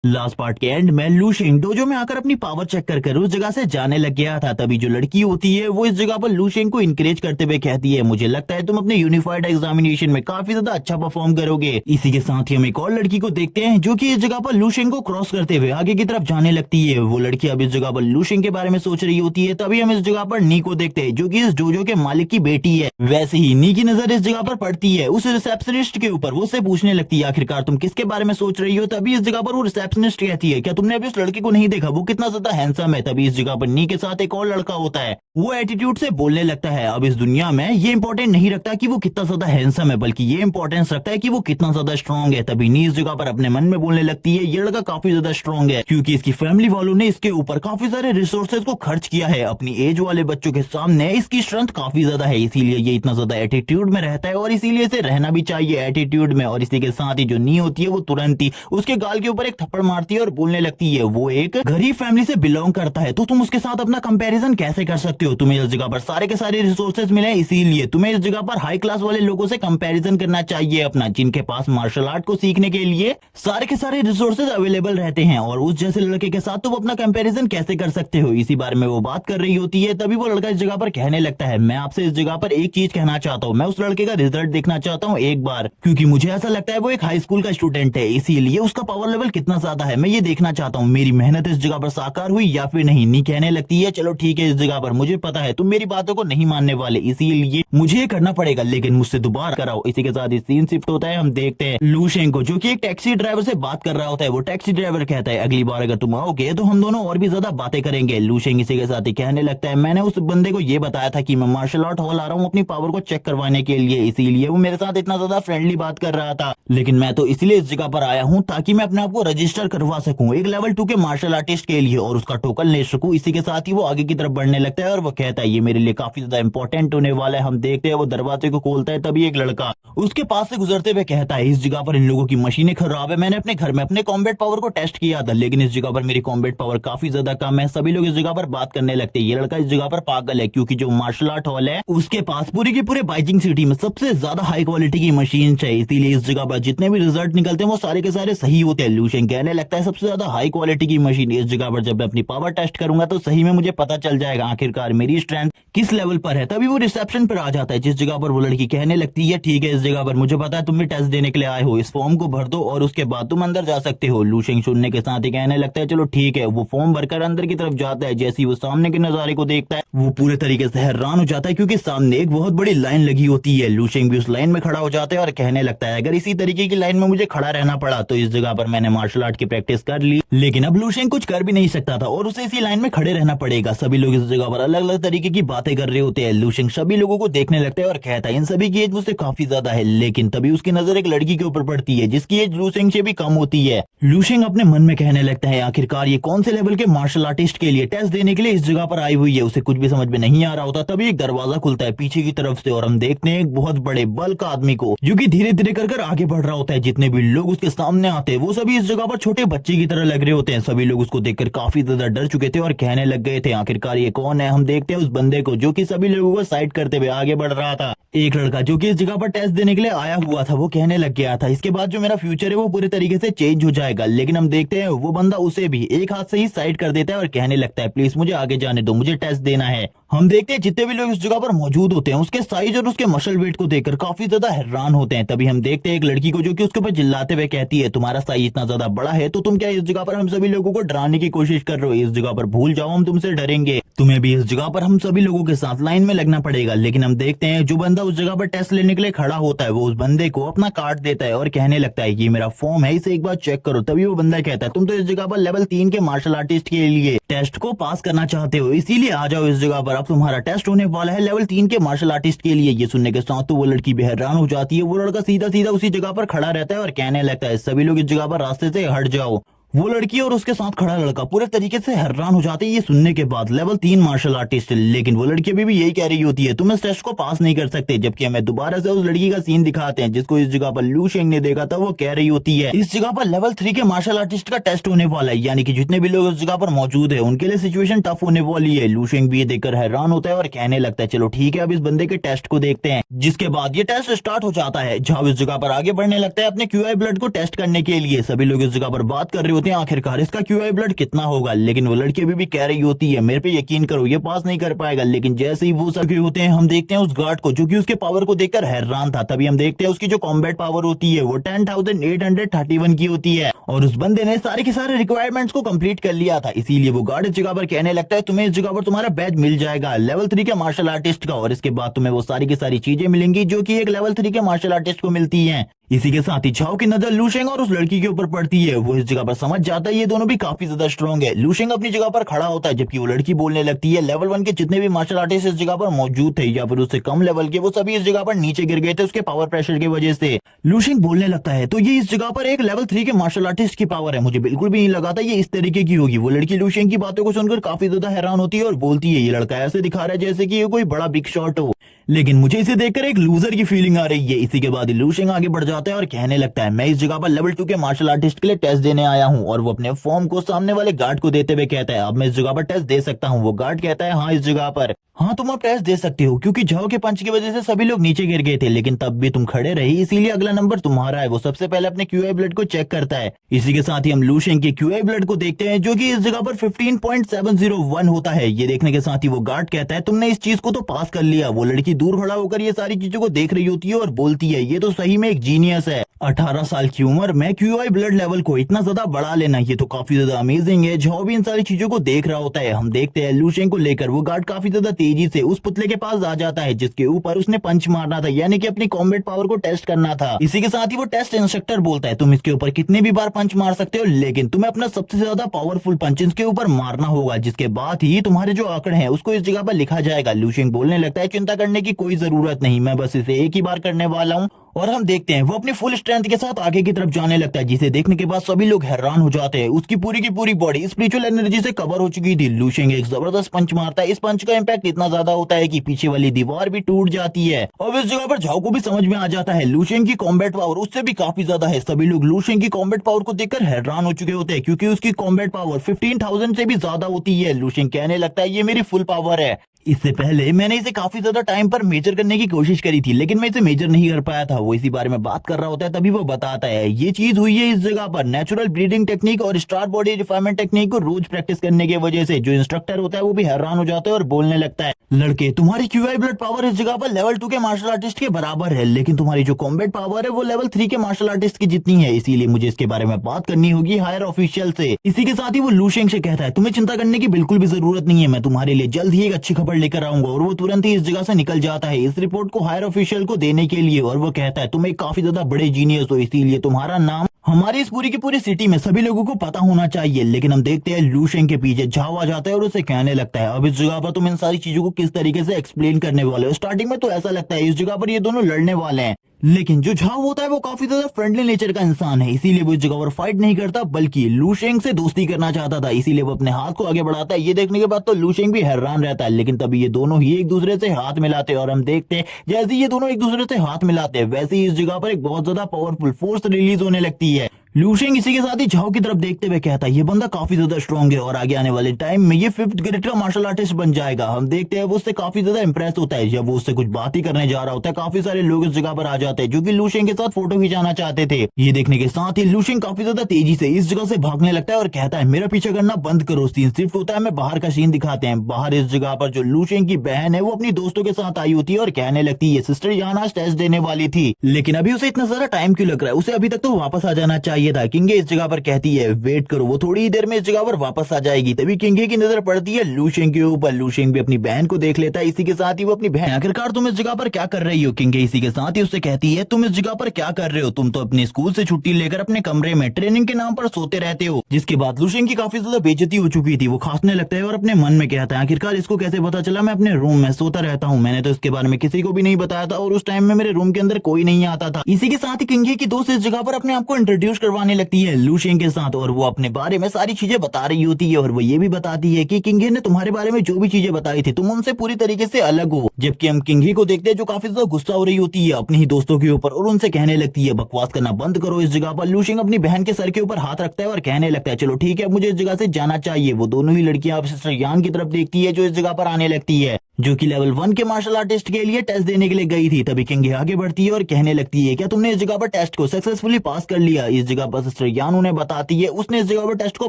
Last part के and में लू शेंग डोजो में आकर अपनी पावर चेक कर उस जगह से जाने लग गया था। तभी जो लड़की होती है वो इस जगह पर लू शेंग को इनकरेज करते हुए कहती है, मुझे लगता है तुम अपने यूनिफाइड एग्जामिनेशन में काफी ज्यादा अच्छा परफॉर्म करोगे। इसी के साथ ही हम एक और लड़की को देखते हैं जो कि इस जगह पर लू शेंग को क्रॉस करते हुए आगे की तरफ जाने लगती है। वो लड़की अब इस जगह पर लू शेंग के बारे में सोच रही होती है। तभी हम इस जगह पर नी को देखते हैं जो कि इस डोजो के मालिक की बेटी है। वैसे ही नी की नजर इस जगह पर पड़ती है उस रिसेप्शनिस्ट के ऊपर। वो उससे पूछने लगती है, आखिरकार तुम किसके बारे में सोच रही हो। तभी इस जगह पर वो रिसेप्शनिस्ट कहती है, क्या तुमने अभी उस लड़के को नहीं देखा, वो कितना ज्यादा हैंडसम है। तभी इस जगह पर नी के साथ एक और लड़का होता है। वो एटीट्यूड से बोलने लगता है, अब इस दुनिया में ये इंपॉर्टेंट नहीं रखता कि वो कितना ज्यादा हैंडसम है, बल्कि ये इंपॉर्टेंस रखता है कि वो कितना ज्यादा स्ट्रांग है। तभी नी इस जगह पर अपने मन में बोलने लगती है, ये लड़का काफी ज्यादा स्ट्रांग है क्योंकि इसकी फैमिली वालों ने इसके ऊपर काफी सारे रिसोर्सेज को खर्च किया है। अपनी एज वाले बच्चों के सामने इसकी स्ट्रेंथ काफी ज्यादा है, इसीलिए ये इतना ज्यादा एटीट्यूड में रहता है और इसीलिए इसे रहना भी चाहिए एटीट्यूड में। और इसी के साथ ही जो नी होती है वो तुरंत ही उसके गाल के ऊपर एक थप्पड़ मारती है और बोलने लगती है, वो एक गरीब फैमिली से बिलोंग करता है तो तुम उसके साथ अपना कंपैरिजन कैसे कर सकते हो। तुम्हें इस जगह पर सारे के सारे रिसोर्सेज मिले, इसीलिए तुम्हें इस जगह पर हाई क्लास वाले लोगों से कंपैरिजन करना चाहिए अपना, जिनके पास मार्शल आर्ट को सीखने के लिए सारे के सारे रिसोर्सेज अवेलेबल रहते हैं। और उस जैसे लड़के के साथ तुम अपना कंपैरिजन कैसे कर सकते हो। इसी बारे में वो बात कर रही होती है। तभी वो लड़का इस जगह पर कहने लगता है, मैं आपसे इस जगह पर एक चीज कहना चाहता हूँ, मैं उस लड़के का रिजल्ट देखना चाहता हूँ एक बार, क्योंकि मुझे ऐसा लगता है वो एक हाई स्कूल का स्टूडेंट है, इसीलिए उसका पावर लेवल कितना ज्यादा है मैं ये देखना चाहता हूँ। मेरी मेहनत इस जगह पर साकार हुई या फिर नहीं। नी कहने लगती है, चलो ठीक है, इस जगह पर मुझे पता है तुम मेरी बातों को नहीं मानने वाले, इसीलिए मुझे ये करना पड़ेगा, लेकिन मुझसे दोबारा कराओ। इसी के साथ सीन शिफ्ट होता है। हम देखते हैं लू शेंग को जो कि एक टैक्सी ड्राइवर से बात कर रहा होता है। वो टैक्सी ड्राइवर कहता है, अगली बार अगर तुम आओगे तो हम दोनों और भी ज्यादा बातें करेंगे। लू शेंग इसी के साथ ही कहने लगता है, मैंने उस बंदे को ये बताया था कि मैं मार्शल आर्ट हॉल आ रहा हूँ अपनी पावर को चेक करवाने के लिए, इसीलिए वो मेरे साथ इतना ज्यादा फ्रेंडली बात कर रहा था, लेकिन मैं तो इसलिए इस जगह पर आया हूँ ताकि मैं अपने आप को रजिस्टर करवा सकूं एक लेवल 2 के मार्शल आर्टिस्ट के लिए और उसका टोकन ले सकूं। इसी के साथ ही वो आगे की तरफ बढ़ने लगता है और वो कहता है, ये मेरे लिए काफी ज्यादा इंपॉर्टेंट होने वाला है। हम देखते हैं वो दरवाजे को खोलता है। तभी एक लड़का उसके पास से गुजरते हुए कहता है, इस जगह पर इन लोगों की मशीनें खराब है, मैंने अपने घर में अपने कॉम्बैट पावर को टेस्ट किया था, लेकिन इस जगह पर मेरी कॉम्बैट पावर काफी ज्यादा कम है। सभी लोग इस जगह पर बात करने लगते हैं, ये लड़का इस जगह पर पागल है क्योंकि जो मार्शल आर्ट हॉल है उसके पास पूरी की पूरे बाइजिंग सिटी में सबसे ज्यादा हाई क्वालिटी की मशीन है, इसीलिए इस जगह पर जितने भी रिजल्ट निकलते हैं वो सारे के सारे सही होते हैं। लू शेंग कहने लगता है, सबसे ज्यादा हाई क्वालिटी की मशीन, इस जगह पर जब मैं अपनी पावर टेस्ट करूंगा तो सही में मुझे पता चल जाएगा आखिरकार मेरी स्ट्रेंथ किस लेवल पर है। तभी वो रिसेप्शन पर आ जाता है जिस जगह पर वो लड़की कहने लगती है, ठीक है, इस जगह पर मुझे पता है तुम भी टेस्ट देने के लिए आए हो, इस फॉर्म को भर दो और उसके बाद तुम अंदर जा सकते हो। लू शेंग सुनने के साथ ही कहने लगता है, चलो ठीक है। वो फॉर्म भरकर अंदर की तरफ जाता है। जैसे ही वो सामने के नजारे को देखता है वो पूरे तरीके से हैरान हो जाता है क्योंकि सामने एक बहुत बड़ी लाइन लगी होती है। लू शेंग भी उस लाइन में खड़ा हो जाता है और कहने लगता है, अगर इसी तरीके की लाइन में मुझे खड़ा रहना पड़ा तो इस जगह पर मैंने मार्शल आर्ट की प्रैक्टिस कर ली, लेकिन अब लू शेंग कुछ कर भी नहीं सकता था और उसे इसी लाइन में खड़े रहना पड़ेगा। सभी लोग इस जगह पर अलग अलग तरीके की बातें कर रहे होते हैं। लू शेंग सभी लोगों को देखने लगता है और कहता है, इन सभी की एज मुझसे काफी ज्यादा है, लेकिन तभी उसकी नजर एक लड़की के ऊपर पड़ती है जिसकी एज लू शेंग से भी कम होती है। लू शेंग अपने मन में कहने लगता है, आखिरकार ये कौन से लेवल के मार्शल आर्टिस्ट के लिए टेस्ट देने के लिए इस जगह पर आई हुई है। उसे कुछ भी समझ में नहीं आ रहा होता। तभी एक दरवाजा खुलता है पीछे की तरफ से और हम देखते हैं एक बहुत बड़े बल्क आदमी को जो कि धीरे धीरे कर आगे बढ़ रहा होता है। जितने भी लोग उसके सामने आते हैं वो सभी इस जगह पर छोटे बच्चे की तरह लग रहे होते हैं। सभी लोग उसको देखकर काफी ज्यादा डर चुके थे और कहने लग गए थे, आखिरकार ये कौन है। हम देखते हैं उस बंदे को जो कि सभी लोगों को साइड करते हुए आगे बढ़ रहा था। एक लड़का जो कि इस जगह पर टेस्ट देने के लिए आया हुआ था वो कहने लग गया था, इसके बाद जो मेरा फ्यूचर है वो पूरे तरीके से चेंज हो जाएगा, लेकिन हम देखते हैं वो बंदा उसे भी एक हाथ से ही साइड कर देता है और कहने लगता है, प्लीज मुझे आगे जाने दो, मुझे टेस्ट देना है। हम देखते हैं जितने भी लोग इस जगह पर मौजूद होते हैं उसके साइज और उसके मसल वेट को देखकर काफी ज्यादा हैरान होते हैं। तभी हम देखते हैं एक लड़की को जो कि उसके ऊपर चिल्लाते हुए कहती है, तुम्हारा साइज इतना ज्यादा बड़ा है तो तुम क्या इस जगह पर हम सभी लोगों को डराने की कोशिश कर रहे हो। इस जगह पर भूल जाओ, हम तुमसे डरेंगे, तुम्हें भी इस जगह पर हम सभी लोगों के साथ लाइन में लगना पड़ेगा। लेकिन हम देखते हैं जो बंदा उस जगह पर टेस्ट लेने के लिए खड़ा होता है वो उस बंदे को अपना कार्ड देता है और कहने लगता है, ये मेरा फॉर्म है, इसे एक बार चेक करो। तभी वो बंदा कहता है, तुम तो इस जगह पर लेवल 3 के मार्शल आर्टिस्ट के लिए टेस्ट को पास करना चाहते हो, इसीलिए आ जाओ इस जगह पर, अब तुम्हारा टेस्ट होने वाला है लेवल 3 के मार्शल आर्टिस्ट के लिए। ये सुनने के साथ तो वो लड़की भी हैरान हो जाती है। वो लड़का सीधा सीधा उसी जगह पर खड़ा रहता है और कहने लगता है, सभी लोग इस जगह पर रास्ते से हट जाओ। वो लड़की और उसके साथ खड़ा लड़का पूरे तरीके से हैरान हो जाते हैं ये सुनने के बाद, लेवल 3 मार्शल आर्टिस्ट। लेकिन वो लड़की अभी भी यही कह रही होती है, तुम इस टेस्ट को पास नहीं कर सकते। जबकि हमें दोबारा से उस लड़की का सीन दिखाते हैं जिसको इस जगह पर लू शेंग ने देखा था। वो कह रही होती है, इस जगह पर लेवल 3 के मार्शल आर्टिस्ट का टेस्ट होने वाला है, यानी कि जितने भी लोग इस जगह पर मौजूद है उनके लिए सिचुएशन टफ होने वाली है। लू शेंग भी ये देखकर हैरान होता है और कहने लगता है, चलो ठीक है, अब इस बंदे के टेस्ट को देखते हैं। जिसके बाद ये टेस्ट स्टार्ट हो जाता है जहां इस जगह पर आगे बढ़ने लगता है अपने क्यूआई ब्लड को टेस्ट करने के लिए। सभी लोग इस जगह पर बात कर रहे होते हैं आखिरकार इसका क्यूआई ब्लड कितना होगा, लेकिन वो लड़की अभी भी कह रही होती है मेरे पे यकीन करो ये पास नहीं कर पाएगा। लेकिन जैसे ही वो सके होते हैं हम देखते हैं उस गार्ड को जो कि उसके पावर को देखकर हैरान था। तभी हम देखते हैं उसकी जो कॉम्बैट पावर होती है वो 10,831 की होती है और उस बंदे ने सारे के सारे रिक्वायरमेंट्स को कंप्लीट कर लिया था। इसीलिए वो गार्ड इस जगह पर कहने लगता है तुम्हें इस जगह पर तुम्हारा बैज मिल जाएगा लेवल 3 के मार्शल आर्टिस्ट का, और इसके बाद तुम्हें वो सारी की सारी चीजें मिलेंगी जो कि एक लेवल 3 के मार्शल आर्टिस्ट को मिलती हैं। इसी के साथ ही झाओ की नजर लूशेंग और उस लड़की के ऊपर पड़ती है। वो इस जगह पर समझ जाता है ये दोनों भी काफी ज्यादा स्ट्रॉन्ग है। लूशेंग अपनी जगह पर खड़ा होता है जबकि वो लड़की बोलने लगती है लेवल 1 के जितने भी मार्शल आर्टिस्ट इस जगह पर मौजूद थे या फिर उससे कम लेवल के वो सभी इस जगह पर नीचे गिर गए थे उसके पावर प्रेशर की वजह से। लूशेंग बोलने लगता है तो ये इस जगह पर एक लेवल 3 के मार्शल आर्टिस्ट की पावर है, मुझे बिल्कुल भी नहीं लगा था ये इस तरीके की होगी। वो लड़की लूशेंग की बातों को सुनकर काफी ज्यादा हैरान होती है और बोलती है ये लड़का ऐसे दिखा रहा है जैसे कि ये कोई बड़ा बिग शॉट हो, लेकिन मुझे इसे देखकर एक लूजर की फीलिंग आ रही है। इसी के बाद लूशेंग आगे बढ़ जाता है और कहने लगता है मैं इस जगह पर लेवल 2 के मार्शल आर्टिस्ट के लिए टेस्ट देने आया हूं, और वो अपने फॉर्म को सामने वाले गार्ड को देते हुए कहता है अब मैं इस जगह पर टेस्ट दे सकता हूं। वो गार्ड कहता है हाँ इस जगह पर हाँ तुम अब टेस्ट दे सकते हो क्योंकि झाओ के पंच की वजह से सभी लोग नीचे गिर गए थे, लेकिन तब भी तुम खड़े रही इसीलिए अगला नंबर तुम्हारा है। वो सबसे पहले अपने क्यूआई ब्लड को चेक करता है। इसी के साथ ही हम लूशेंग के क्यूआई ब्लड को देखते हैं जो कि इस जगह पर 15.701 होता है। ये देखने के साथ ही वो गार्ड कहता है तुमने इस चीज को तो पास कर लिया। वो लड़की दूर खड़ा होकर ये सारी चीजों को देख रही होती है और बोलती है ये तो सही में एक जीनियस है। 18 साल की उम्र में क्यूआई ब्लड लेवल को इतना ज्यादा बढ़ा लेना ये तो काफी ज्यादा अमेजिंग है। झाओ भी इन सारी चीजों को देख रहा होता है। हम देखते हैं लूशेंग को लेकर वो गार्ड काफी ज्यादा तेजी से उस पुतले के पास आ जाता है जिसके ऊपर उसने पंच मारना था, यानी कि अपनी कॉम्बैट पावर को टेस्ट करना था। इसी के साथ ही वो टेस्ट इंस्ट्रक्टर बोलता है तुम इसके ऊपर कितने भी बार पंच मार सकते हो, लेकिन तुम्हें अपना सबसे ज्यादा पावरफुल पंच इसके ऊपर मारना होगा, जिसके बाद ही तुम्हारे जो आंकड़े हैं उसको इस जगह पर लिखा जाएगा। लूशेंग बोलने लगता है चिंता करने की कोई जरूरत नहीं, मैं बस इसे एक ही बार करने वाला हूँ। और हम देखते हैं वो अपनी फुल स्ट्रेंथ के साथ आगे की तरफ जाने लगता है, जिसे देखने के बाद सभी लोग हैरान हो जाते हैं। उसकी पूरी की पूरी बॉडी स्पिरिचुअल एनर्जी से कवर हो चुकी थी। लूशेंग एक जबरदस्त पंच मारता है। इस पंच का इंपैक्ट इतना ज्यादा होता है कि पीछे वाली दीवार भी टूट जाती है। और इस जगह पर झाओ को भी समझ में आ जाता है लूशेंग की कॉम्बैट पावर उससे भी काफी ज्यादा है। सभी लोग लूशेंग की कॉम्बैट पावर को देखकर हैरान हो चुके होते हैं क्योंकि उसकी कॉम्बैट पावर 15,000 से भी ज्यादा होती है। लूशेंग कहने लगता है ये मेरी फुल पावर है। इससे पहले मैंने इसे काफी ज्यादा टाइम पर मेजर करने की कोशिश करी थी, लेकिन मैं इसे मेजर नहीं कर पाया था। वो इसी बारे में बात कर रहा होता है तभी वो बताता है ये चीज हुई है इस जगह पर नेचुरल ब्रीडिंग टेक्निक और स्टार बॉडी रिफाइनमेंट टेक्निक को रोज प्रैक्टिस करने की वजह से। जो इंस्ट्रक्टर होता है वो भी हैरान हो जाता है और बोलने लगता है लड़के तुम्हारी क्यूआई ब्लड पावर इस जगह पर लेवल 2 के मार्शल आर्टिस्ट के बराबर है, लेकिन तुम्हारी जो कॉम्बैट पावर है वो लेवल 3 के मार्शल आर्टिस्ट की जितनी है, इसीलिए मुझे इसके बारे में बात करनी होगी हायर ऑफिशियल से। इसी के साथ ही वो लूशेंग से कहता है तुम्हें चिंता करने की बिल्कुल भी जरूरत नहीं है, मैं तुम्हारे लिए जल्द ही एक अच्छी खबर लेकर आऊंगा। और वो तुरंत ही इस जगह से निकल जाता है इस रिपोर्ट को हायर ऑफिशियल को देने के लिए। और वो कहता है तुम एक काफी ज्यादा बड़े जीनियस हो, इसीलिए तुम्हारा नाम हमारी इस पूरी की पूरी सिटी में सभी लोगों को पता होना चाहिए। लेकिन हम देखते हैं लूशेंग के पीछे झाओ आ जाता है और उसे कहने लगता है अब इस जगह पर तुम इन सारी चीजों को किस तरीके से एक्सप्लेन करने वाले हो। स्टार्टिंग में तो ऐसा लगता है इस जगह पर ये दोनों लड़ने वाले हैं, लेकिन जो झाओ होता है वो काफी ज्यादा फ्रेंडली नेचर का इंसान है, इसीलिए वो इस जगह पर फाइट नहीं करता बल्कि लूशेंग से दोस्ती करना चाहता था। इसीलिए वो अपने हाथ को आगे बढ़ाता है। ये देखने के बाद तो लूशेंग भी हैरान रहता है, लेकिन तभी ये दोनों ही एक दूसरे से हाथ मिलाते हैं। और हम देखते हैं जैसे ये दोनों एक दूसरे से हाथ मिलाते हैं वैसे ही इस जगह पर एक बहुत ज्यादा पावरफुल फोर्स रिलीज होने लगती है। लूशेंग इसी के साथ ही झाओ की तरफ देखते हुए कहता है ये बंदा काफी ज्यादा स्ट्रॉन्ग है और आगे आने वाले टाइम में ये 5th ग्रेड का मार्शल आर्टिस्ट बन जाएगा। हम देखते हैं वो उससे काफी ज्यादा इंप्रेस होता है। जब वो उससे कुछ बात ही करने जा रहा होता है काफी सारे लोग इस जगह पर आ जाते हैं जो कि लूशेंग के साथ फोटो खिंचाना चाहते थे। ये देखने के साथ ही लूशेंग काफी ज्यादा तेजी से इस जगह से भागने लगता है और कहता है मेरा पीछा करना बंद करो। सीन शिफ्ट होता है, मैं बाहर का सीन दिखाते हैं। बाहर इस जगह पर जो लूशेंग की बहन है वो अपनी दोस्तों के साथ आई होती है और कहने लगती है सिस्टर यहाँ टेस्ट देने वाली थी, लेकिन अभी उसे इतना सारा टाइम क्यों लग रहा है, उसे अभी तक तो वापस आ जाना चाहिए था। किंगे इस जगह पर कहती है वेट करो, वो थोड़ी ही देर में इस जगह पर वापस आ जाएगी। तभी किंगे की नजर पड़ती है लूशेंग के ऊपर। लूशेंग भी अपनी बहन को देख लेता है। इसी के साथ ही वो अपनी बहन आखिरकार तुम इस जगह पर क्या कर रही हो। किंगे इसी के साथ ही उससे कहती है तुम इस जगह पर क्या कर रहे हो, तुम तो अपने स्कूल से छुट्टी लेकर अपने कमरे में ट्रेनिंग के नाम पर सोते रहते हो। जिसके बाद लूशेंग की काफी ज्यादा बेइज्जती हो चुकी थी। वो खांसने लगता है और अपने मन में कहता है आखिरकार इसको कैसे पता चला मैं अपने रूम में सोता रहता हूँ, मैंने तो इसके बारे में किसी को भी नहीं बताया था और उस टाइम में मेरे रूम के अंदर कोई नहीं आता था। इसी के साथ ही किंगे की दोस्त इस जगह पर अपने आप को इंट्रोड्यूस करवाने लगती है लूशेंग के साथ और वो अपने बारे में सारी चीजें बता रही होती है। और वो ये भी बताती है कि किंगे ने तुम्हारे बारे में जो भी चीजें बताई थी तुम उनसे पूरी तरीके से अलग हो। जबकि हम किंगे को देखते हैं जो काफी ज्यादा गुस्सा हो रही होती है अपने ही दोस्तों के ऊपर और उनसे कहने लगती है बकवास करना बंद करो। इस जगह पर लूशेंग अपनी बहन के सर के ऊपर हाथ रखता है और कहने लगता है चलो ठीक है मुझे इस जगह से जाना चाहिए। वो दोनों ही लड़कियां सिस्टर यान की तरफ देखती है जो इस जगह पर आने लगती है, जो कि लेवल 1 के मार्शल आर्टिस्ट के लिए टेस्ट देने के लिए गई थी। तभी किंगे आगे बढ़ती है और कहने लगती है क्या तुमने इस जगह पर टेस्ट को सक्सेसफुली पास कर लिया। इस जगह जगह पर सिस्टर यान उन्हें बताती है उसने इस जगह पर टेस्ट को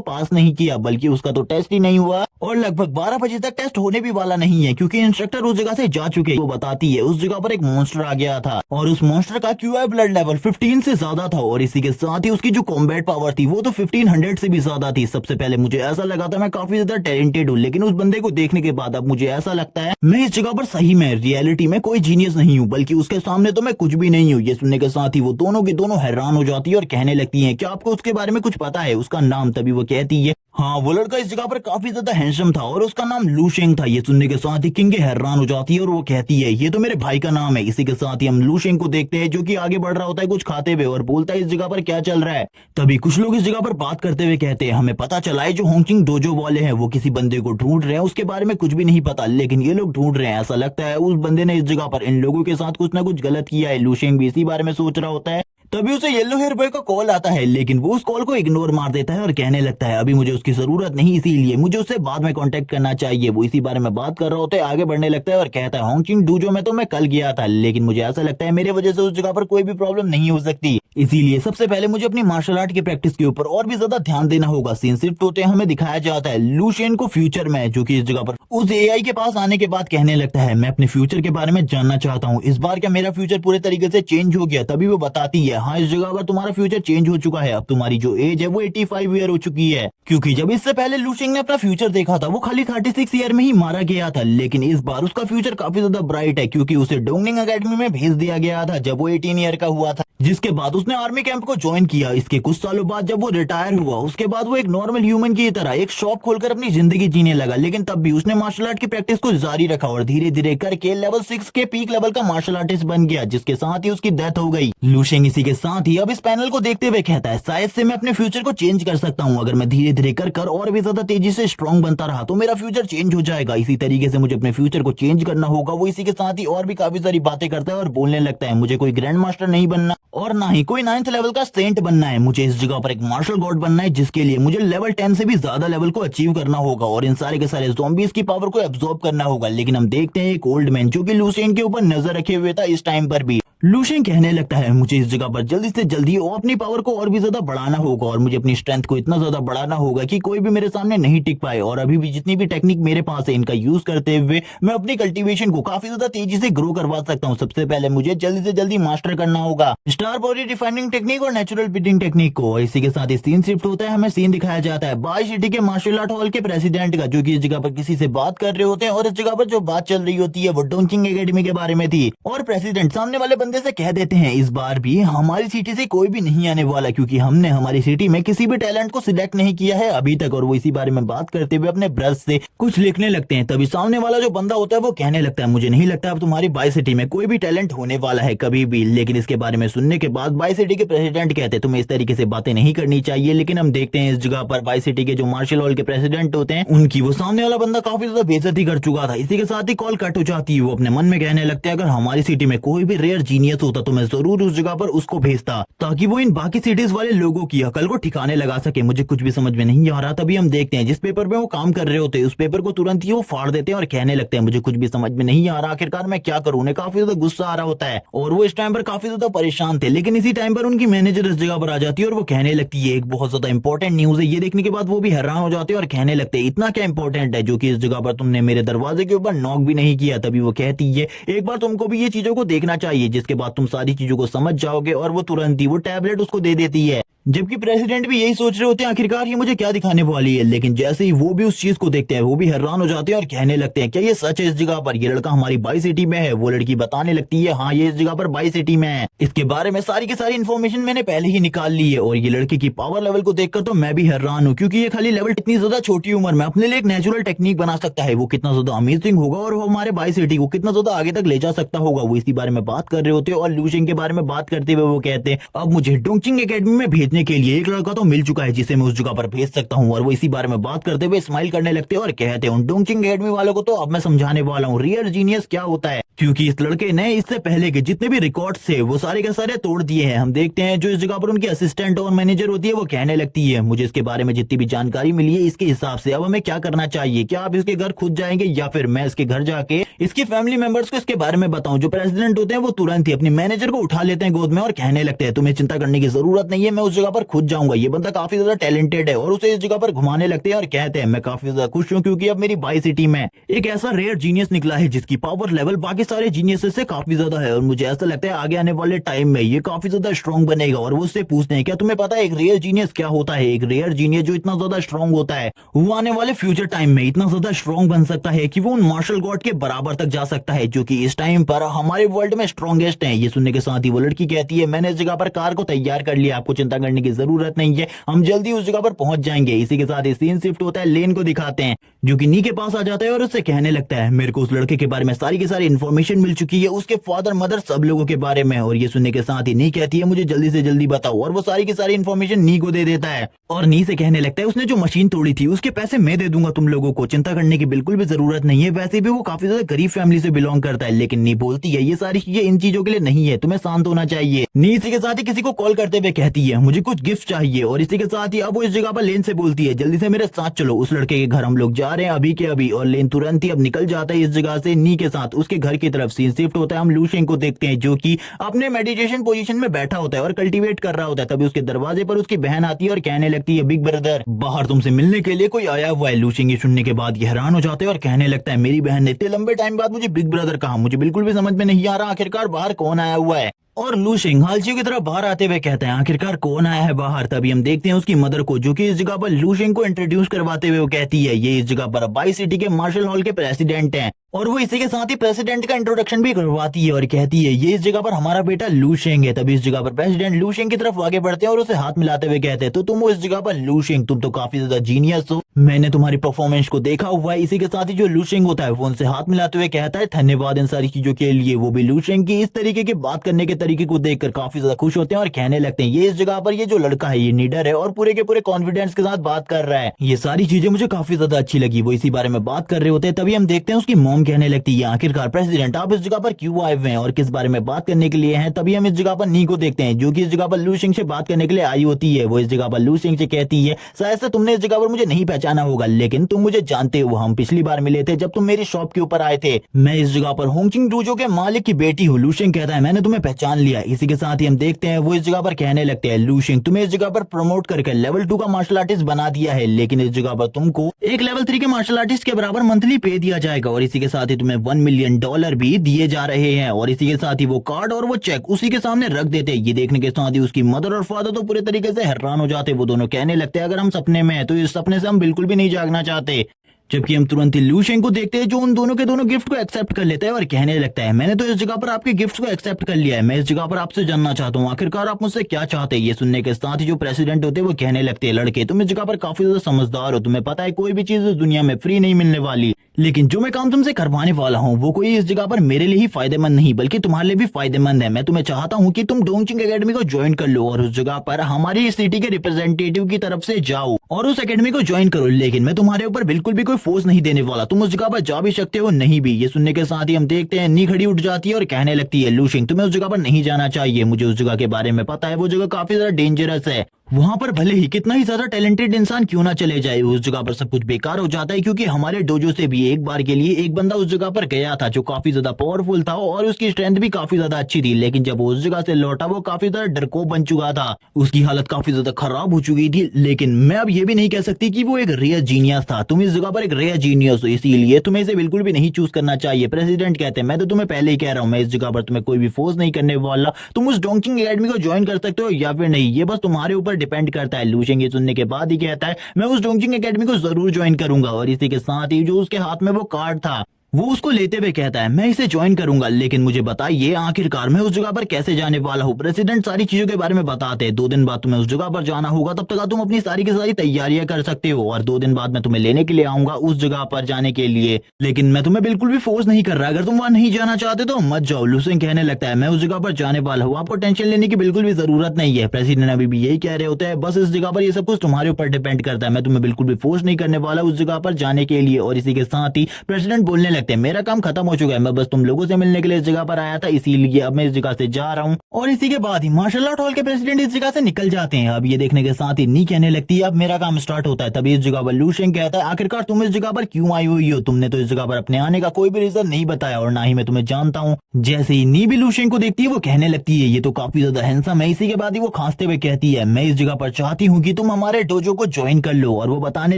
पास नहीं किया, बल्कि उसका तो टेस्ट ही नहीं हुआ और लगभग 12 बजे तक टेस्ट होने भी वाला नहीं है क्योंकि इंस्ट्रक्टर उस जगह से जा चुके। वो बताती है उस जगह पर एक मॉन्स्टर आ गया था और उस मॉन्स्टर का क्यूआई ब्लड लेवल 15 से ज्यादा था और इसी के साथ ही उसकी जो कॉम्बैट पावर थी वो तो 1500 से भी ज्यादा थी। सबसे पहले मुझे ऐसा लगा था मैं काफी ज्यादा टैलेंटेड हूँ, लेकिन उस बंदे को देखने के बाद अब मुझे ऐसा लगता है मैं इस जगह पर सही में रियलिटी में कोई जीनियस नहीं हूँ, बल्कि उसके सामने तो मैं कुछ भी नहीं हूँ। ये सुनने के साथ ही वो दोनों के दोनों हैरान हो जाती है और कहने लगती है क्या आपको उसके बारे में कुछ पता है, उसका नाम? तभी वो कहती है हाँ, वो लड़का इस जगह पर काफी ज्यादा हैंडसम था और उसका नाम लू शेंग था। ये सुनने के साथ ही किंग हैरान हो जाती है और वो कहती है ये तो मेरे भाई का नाम है। इसी के साथ ही हम लू शेंग को देखते हैं जो कि आगे बढ़ रहा होता है कुछ खाते हुए और बोलता है इस जगह पर क्या चल रहा है। तभी कुछ लोग इस जगह पर बात करते हुए कहते हैं हमें पता चला है जो होंगचिंग डोजो वाले हैं वो किसी बंदे को ढूंढ रहे हैं, उसके बारे में कुछ भी नहीं पता, लेकिन ये लोग ढूंढ रहे हैं। ऐसा लगता है उस बंदे ने इस जगह पर इन लोगों के साथ कुछ ना कुछ गलत किया है। लू शेंग भी इसी बारे में सोच रहा होता है। तभी उसे येलो हेयर बॉय का कॉल आता है, लेकिन वो उस कॉल को इग्नोर मार देता है और कहने लगता है अभी मुझे उसकी जरूरत नहीं, इसीलिए मुझे उससे बाद में कांटेक्ट करना चाहिए। वो इसी बारे में बात कर रहा होता है, आगे बढ़ने लगता है और कहता है होंगचिंग डोजो में तो मैं कल गया था, लेकिन मुझे ऐसा लगता है मेरे वजह से उस जगह पर कोई भी प्रॉब्लम नहीं हो सकती, इसीलिए सबसे पहले मुझे अपनी मार्शल आर्ट की प्रैक्टिस के ऊपर और भी ज्यादा ध्यान देना होगा। सीन शिफ्ट होते हमें दिखाया जाता है लू शेंग को फ्यूचर में, जो कि इस जगह पर उस एआई के पास आने के बाद कहने लगता है मैं अपने फ्यूचर के बारे में जानना चाहता हूँ, इस बार क्या मेरा फ्यूचर पूरे तरीके से चेंज हो गया? तभी वो बताती है हाँ, इस जगह पर तुम्हारा फ्यूचर चेंज हो चुका है, अब तुम्हारी जो एज है वो 85 ईयर हो चुकी है, क्योंकि जब इससे पहले लू शेंग ने अपना फ्यूचर देखा था वो खाली 36 ईयर में ही मारा गया था, लेकिन इस बार उसका फ्यूचर काफी ज्यादा ब्राइट है क्योंकि उसे डोंगनिंग एकेडमी में भेज दिया गया था जब वो 18 ईयर का हुआ था, जिसके बाद उसने आर्मी कैंप को ज्वाइन किया। इसके कुछ सालों बाद जब वो रिटायर हुआ उसके बाद वो एक नॉर्मल ह्यूमन की तरह एक शॉप खोलकर अपनी जिंदगी जीने लगा, लेकिन तब भी उसने मार्शल आर्ट की प्रैक्टिस को जारी रखा और धीरे धीरे करके लेवल 6 के पीक लेवल का मार्शल आर्टिस्ट बन गया, जिसके साथ ही उसकी डेथ हो गई। लू शेंग इसी के साथ ही अब इस पैनल को देखते हुए कहता है शायद से मैं अपने फ्यूचर को चेंज कर सकता हूँ, अगर मैं धीरे धीरे कर और भी ज्यादा तेजी से स्ट्रॉन्ग बनता रहा तो मेरा फ्यूचर चेंज हो जाएगा, इसी तरीके से मुझे अपने फ्यूचर को चेंज करना होगा। वो इसी के साथ ही और भी काफी सारी बातें करता है और बोलने लगता है मुझे कोई ग्रैंड मास्टर नहीं बनना और ना ही कोई 9th लेवल का सेंट बनना है, मुझे इस जगह पर एक मार्शल गॉड बनना है, जिसके लिए मुझे लेवल 10 से भी ज्यादा लेवल को अचीव करना होगा और इन सारे के सारे ज़ॉम्बीज़ की पावर को एब्जॉर्ब करना होगा। लेकिन हम देखते हैं एक ओल्ड मैन जो कि लू शेंग के ऊपर नजर रखे हुए था इस टाइम पर भी। लू शेंग कहने लगता है मुझे इस जगह पर जल्दी से जल्दी अपनी पावर को और भी ज्यादा बढ़ाना होगा और मुझे अपनी स्ट्रेंथ को इतना ज्यादा बढ़ाना होगा कि कोई भी मेरे सामने नहीं टिक पाए, और अभी भी जितनी भी टेक्निक मेरे पास है इनका यूज करते हुए मैं अपनी कल्टीवेशन को काफी ज्यादा तेजी से ग्रो करवा सकता हूँ। सबसे पहले मुझे जल्दी से जल्दी मास्टर करना होगा स्टार बॉडी डिफाइनिंग टेक्निक और नेचुरल ब्रीडिंग टेक्निक को। इसी के साथ ही सीन शिफ्ट होता है, हमें सीन दिखाया जाता है बाई सिटी के मार्शल आर्ट हॉल के प्रेसिडेंट का, जो कि इस जगह पर किसी से बात कर रहे होते हैं और इस जगह पर जो बात चल रही होती है वो डोंगचिंग एकेडमी के बारे में थी और प्रेसिडेंट सामने वाले बंदे से कह देते हैं इस बार भी हमारी सिटी से कोई भी नहीं आने वाला क्योंकि हमने हमारी सिटी में किसी भी टैलेंट को सिलेक्ट नहीं किया है अभी तक, और वो इसी बारे में बात करते हुए अपने ब्रश से कुछ लिखने लगते हैं। तभी सामने वाला जो बंदा होता है वो कहने लगता है मुझे नहीं लगता अब तुम्हारी बाई सिटी में कोई भी टैलेंट होने वाला है कभी भी। लेकिन इसके बारे में सुनने के बाद बाई सिटी के प्रेसिडेंट कहते हैं तुम्हें इस तरीके से बातें नहीं करनी चाहिए। लेकिन हम देखते हैं इस जगह पर बाई सिटी के जो मार्शल हॉल के प्रेसिडेंट होते हैं उनकी वो सामने वाला बंदा काफी ज्यादा बेइज्जती कर चुका था। इसी के साथ ही कॉल कट हो जाती है। वो अपने मन में कहने लगते हैं अगर हमारी सिटी में कोई भी रेयर जीनियस होता तो मैं जरूर उस जगह पर उसको भेजता ताकि वो इन बाकी सिटीज वाले लोगों की अकल को ठिकाने लगा सके। मुझे कुछ भी समझ में नहीं आ रहा। तभी हम देखते हैं जिस पेपर पे वो काम कर रहे होते हैं उस पेपर को तुरंत ही वो फाड़ देते हैं और कहने लगते हैं मुझे कुछ भी समझ में नहीं आ रहा, आखिरकार मैं क्या करूं। उन्हें काफी ज्यादा गुस्सा आ रहा होता है और वो इस टाइम पर काफी ज्यादा परेशान थे। लेकिन इसी टाइम पर उनकी मैनेजर इस जगह पर आ जाती है और वो कहने लगती है एक बहुत ज्यादा इंपॉर्टेंट न्यूज है। ये देखने के बाद वो भी हैरान हो जाते हैं और कहने लगते हैं इतना क्या इंपॉर्टेंट है जो कि इस जगह पर तुमने मेरे दरवाजे के ऊपर नॉक भी नहीं किया। तभी वो कहती है एक बार तुमको भी ये चीजों को देखना चाहिए जिसके बाद तुम सारी चीजों को समझ जाओगे, और वो तुरंत ही वो टैबलेट उसको दे देती है। जबकि प्रेसिडेंट भी यही सोच रहे होते हैं आखिरकार ये मुझे क्या दिखाने वाली है। लेकिन जैसे ही वो भी उस चीज को देखते हैं वो भी हैरान हो जाते हैं और कहने लगते हैं क्या ये सच है इस जगह पर ये लड़का हमारी बाई सिटी में है। वो लड़की बताने लगती है हाँ ये इस जगह पर बाई सिटी में है, इसके बारे में सारी की सारी इन्फॉर्मेशन मैंने पहले ही निकाल ली है। और ये लड़की की पावर लेवल को देखकर तो मैं भी हैरान हूँ क्योंकि ये खाली लेवल इतनी ज्यादा छोटी उम्र में अपने लिए एक नेचुरल टेक्निक बना सकता है। वो कितना ज्यादा अमेजिंग होगा और वो हमारे बाई सिटी को कितना ज्यादा आगे तक ले जा सकता होगा। वो इसी बारे में बात कर रहे होते हैं और लू शेंग के बारे में बात करते हुए वो कहते हैं अब मुझे डोंगचिंग एकेडमी में भेजने के लिए एक लड़का तो मिल चुका है जिसे मैं उस जगह पर भेज सकता हूँ। और वो इसी बारे में बात करते हुए स्माइल करने लगते हैं और कहते हैं उन डोंगचिंग एकेडमी वालों को तो अब मैं समझाने वाला हूँ रियल जीनियस क्या होता है, क्योंकि इस लड़के ने इससे पहले के जितने भी रिकॉर्ड थे वो सारे के सारे तोड़ दिए हैं। हम देखते हैं जो इस जगह पर उनकी असिस्टेंट और मैनेजर होती है वो कहने लगती है मुझे इसके बारे में जितनी भी जानकारी मिली है इसके हिसाब से अब हमें क्या करना चाहिए, क्या आप इसके घर खुद जाएंगे या फिर मैं इसके घर जाके इसकी फैमिली मेंबर्स को इसके बारे में बताऊं। जो प्रेसिडेंट होते हैं वो तुरंत ही अपने मैनेजर को उठा लेते हैं गोद में और कहने लगते हैं तुम्हें चिंता करने की जरूरत नहीं है, मैं उस जगह पर खुद जाऊंगा। ये बंदा काफी ज्यादा टैलेंटेड है और उसे इस जगह पर घुमाने लगते हैं और कहते हैं मैं काफी ज्यादा खुश हूँ क्योंकि अब मेरी बाई सिटी में एक ऐसा रेयर जीनियस निकला है जिसकी पावर लेवल बाकी सारे जीनियस से काफी ज्यादा है और मुझे ऐसा लगता है आगे आने वाले टाइम में ये काफी ज्यादा स्ट्रॉन्ग बनेगा। और वो उससे पूछते हैं क्या तुम्हें पता है एक रेयर जीनियस क्या होता है? एक रेयर जीनियस जो इतना ज्यादा स्ट्रॉन्ग होता है वो आने वाले फ्यूचर टाइम में इतना ज्यादा स्ट्रॉन्ग बन सकता है कि वो उन मार्शल गॉड के बराबर तक जा सकता है जो कि इस टाइम पर हमारे वर्ल्ड में स्ट्रॉन्गेस्ट है। ये सुनने के साथ ही वो लड़की कहती है मैंने इस जगह पर कार को तैयार कर लिया, आपको चिंता करने की जरूरत नहीं है, हम जल्दी उस जगह पर पहुंच जाएंगे। इसी के साथ ही सीन शिफ्ट होता है, लेन को दिखाते हैं जो कि नी के पास आ जाता है और उससे कहने लगता है मेरे को उस लड़के के बारे में सारी की सारी इन्फॉर्मेशन मिल चुकी है, उसके फादर मदर सब लोगों के बारे में। और ये सुनने के साथ ही नी कहती है मुझे जल्दी से जल्दी बताओ और वो सारी की सारी इन्फॉर्मेशन नी को दे देता है और नी से कहने लगता है उसने जो मशीन तोड़ी थी उसके पैसे मैं दे दूंगा तुम लोगों को, चिंता करने की बिल्कुल भी जरूरत नहीं है। वैसे भी वो काफी ज्यादा गरीब फैमिली से बिलोंग करता है। लेकिन नी बोलती है ये सारी चीजें इन चीजों के लिए नहीं है, तुम्हें शांत होना चाहिए। नी इसी के साथ ही किसी को कॉल करते हुए कहती है मुझे कुछ गिफ्ट चाहिए और इसी के साथ ही अब वो इस जगह पर लेन से बोलती है जल्दी से मेरे साथ चलो, उस लड़के के घर हम लोग जा रहे हैं अभी के अभी। और लेन तुरंत ही अब निकल जाता है इस जगह से नी के साथ उसके घर की तरफ। सीन शिफ्ट होता है, हम लू शेंग को देखते हैं जो कि अपने मेडिटेशन पोजीशन में बैठा होता है और कल्टीवेट कर रहा होता है। तभी उसके दरवाजे पर उसकी बहन आती है और कहने लगती है बिग ब्रदर बाहर तुमसे मिलने के लिए कोई आया हुआ है। लू शेंग ये सुनने के बाद ये हैरान हो जाते हैं और कहने लगता है मेरी बहन ने इतने लंबे टाइम बाद मुझे बिग ब्रदर कहा, मुझे बिल्कुल भी समझ में नहीं आ रहा आखिरकार बाहर कौन आया हुआ है। और लू शेंग हालचियो की तरफ बाहर आते हुए कहते हैं आखिरकार कौन आया है बाहर। तभी हम देखते हैं उसकी मदर को जो कि इस जगह पर लू शेंग को इंट्रोड्यूस करवाते हुए वो कहती है ये इस जगह पर बाई सिटी के मार्शल हॉल के प्रेसिडेंट हैं। और वो इसी के साथ ही प्रेसिडेंट का इंट्रोडक्शन भी करवाती है और कहती है ये इस जगह पर हमारा बेटा लू शेंग है। तभी इस जगह पर प्रेसिडेंट लू शेंग की तरफ आगे बढ़ते हैं और उसे हाथ मिलाते हुए कहते हैं तो तुम इस जगह पर लू शेंग तुम तो काफी ज्यादा जीनियस हो, मैंने तुम्हारी परफॉर्मेंस को देखा हुआ है। इसी के साथ ही जो लू शेंग होता है वो उनसे हाथ मिलाते हुए कहता है धन्यवाद इन सारी चीजों के लिए। वो भी लू शेंग की इस तरीके की बात करने के तरीके को देखकर काफी ज्यादा खुश होते हैं और कहने लगते हैं ये इस जगह पर ये जो लड़का है ये नीडर है और पूरे के पूरे कॉन्फिडेंस के साथ बात कर रहा है। ये सारी चीजें मुझे काफी ज्यादा अच्छी लगी। वो इसी बारे में बात कर रहे होते हैं तभी हम देखते हैं उसकी मॉम कहने लगती है आखिरकार प्रेसिडेंट आप इस जगह पर क्यों आए हुए हैं और किस बारे में बात करने के लिए हैं। तभी हम इस जगह पर नी को देखते हैं जो कि इस जगह पर लू शेंग से बात करने के लिए आई होती है। वो इस जगह पर लू शेंग से कहती है शायद से तुमने इस जगह पर मुझे नहीं पहचाना होगा लेकिन तुम मुझे जानते हो, हम पिछली बार मिले थे जब तुम मेरी शॉप के ऊपर आए थे, मैं इस जगह पर होंगचिंग डूजो के मालिक की बेटी हूँ। लू शेंग कहता है मैंने तुम्हें पहचान लिया। इसी के साथ ही हम देखते हैं वो इस जगह पर कहने लगते हैं लू शेंग तुम्हें इस जगह पर प्रमोट करके लेवल 2 का मार्शल आर्टिस्ट बना दिया है लेकिन इस जगह पर तुमको एक लेवल 3 के मार्शल आर्टिस्ट के बराबर मंथली पे दिया जाएगा और इसी के साथ ही तुम्हें $1 मिलियन भी दिए जा रहे हैं। और इसी के साथ ही वो कार्ड और वो चेक उसी के सामने रख देते। ये देखने के साथ ही उसकी मदर और फादर तो पूरे तरीके से हैरान हो जाते। वो दोनों कहने लगते हैं अगर हम सपने में हैं तो इस सपने से हम बिल्कुल भी नहीं जागना चाहते। जबकि हम तुरंत ही लू शेंग को देखते हैं जो उन दोनों के दोनों गिफ्ट को एक्सेप्ट कर लेता है और कहने लगता है मैंने तो इस जगह पर आपके गिफ्ट को एक्सेप्ट कर लिया है, मैं इस जगह पर आपसे जानना चाहता हूँ आखिरकार आप मुझसे क्या चाहते हैं। ये सुनने के साथ ही जो प्रेसिडेंट होते हैं वो कहने लगते हैं लड़के तुम इस जगह पर काफी ज्यादा समझदार हो, तुम्हें पता है कोई भी चीज इस दुनिया में फ्री नहीं मिलने वाली, लेकिन जो मैं काम तुमसे करवाने वाला हूँ वो कोई इस जगह पर मेरे लिए ही फायदेमंद नहीं बल्कि तुम्हारे लिए भी फायदेमंद है। मैं तुम्हें चाहता हूँ कि तुम डोंगचिंग एकेडमी को ज्वाइन कर लो और उस जगह पर हमारी सिटी के रिप्रेजेंटेटिव की तरफ से जाओ और उस एकेडमी को ज्वाइन करो, लेकिन मैं तुम्हारे ऊपर बिल्कुल भी कोई फोर्स नहीं देने वाला, तुम उस जगह पर जा भी सकते हो नहीं भी। ये सुनने के साथ ही हम देखते हैं नी खड़ी उठ जाती है और कहने लगती है लू शेंग तुम्हें उस जगह पर नहीं जाना चाहिए, मुझे उस जगह के बारे में पता है, वो जगह काफी ज्यादा डेंजरस है, वहां पर भले ही कितना ही ज्यादा टैलेंटेड इंसान क्यों ना चले जाए उस जगह पर सब कुछ बेकार हो जाता है। क्योंकि हमारे डोजो से भी एक बार के लिए एक बंदा उस जगह पर गया था जो काफी ज्यादा पावरफुल था और उसकी स्ट्रेंथ भी काफी ज्यादा अच्छी थी, लेकिन जब वो उस जगह से लौटा वो काफी ज्यादा डरपोक बन चुका था, उसकी हालत काफी ज्यादा खराब हो चुकी थी। लेकिन मैं अब ये भी नहीं कह सकती कि वो एक रेयर जीनियस था, तुम इस जगह पर एक रेयर जीनियस हो इसीलिए तुम्हें इसे बिल्कुल भी नहीं चूज करना चाहिए। प्रेसिडेंट कहते हैं मैं तो तुम्हें पहले ही कह रहा हूँ मैं इस जगह पर तुम्हें कोई भी फोर्स नहीं करने वाला, तुम उस डोंगचिंग एकेडमी को ज्वाइन कर सकते हो या फिर नहीं, ये बस तुम्हारे ऊपर डिपेंड करता है। लू शेंग ये सुनने के बाद ही कहता है मैं उस डोंगचिंग एकेडमी को जरूर ज्वाइन करूंगा और इसी के साथ ही जो उसके हाथ में वो कार्ड था वो उसको लेते हुए कहता है मैं इसे ज्वाइन करूंगा, लेकिन मुझे बताइए आखिरकार मैं उस जगह पर कैसे जाने वाला हूँ। प्रेसिडेंट सारी चीजों के बारे में बताते हैं 2 दिन बाद तुम्हें उस जगह पर जाना होगा, तब तक तुम अपनी सारी की सारी तैयारियां कर सकते हो और 2 दिन बाद मैं तुम्हें लेने के लिए आऊंगा उस जगह पर जाने के लिए, लेकिन मैं तुम्हें बिल्कुल भी फोर्स नहीं कर रहा, अगर तुम वहां नहीं जाना चाहते तो मत जाओ। लू शेंग कहने लगता है मैं उस जगह पर जाने वाला हूँ, आपको टेंशन लेने की बिल्कुल भी जरूरत नहीं है। प्रेसिडेंट अभी भी यही कह रहे होते हैं बस इस जगह पर ये सब कुछ तुम्हारे ऊपर डिपेंड करता है, मैं तुम्हें बिल्कुल भी फोर्स नहीं करने वाला उस जगह पर जाने के लिए। और इसी के साथ ही प्रेसिडेंट बोलने लगता है मेरा काम खत्म हो चुका है, मैं बस तुम लोगों से मिलने के लिए इस जगह पर आया था, इसीलिए अब मैं इस जगह से जा रहा हूँ। और इसी के बाद ही मार्शल आर्ट हॉल के प्रेसिडेंट इस जगह से निकल जाते हैं। अब ये देखने के साथ ही नी कहने लगती है अब मेरा काम स्टार्ट होता है। तभी इस जगह पर लू शेंग कहता है आखिरकार तुम इस जगह पर क्यों आई हुई हो, तुमने तो इस जगह पर अपने आने का कोई भी रीजन नहीं बताया और ना ही मैं तुम्हें जानता हूँ। जैसे ही नी भी लू शेंग को देखती है वो कहने लगती है ये तो काफी ज्यादा हैंडसम है। इसी के बाद ही वो खांसते हुए कहती है मैं इस जगह पर चाहती हूँ कि तुम हमारे डोजो को ज्वाइन कर लो। और वो बताने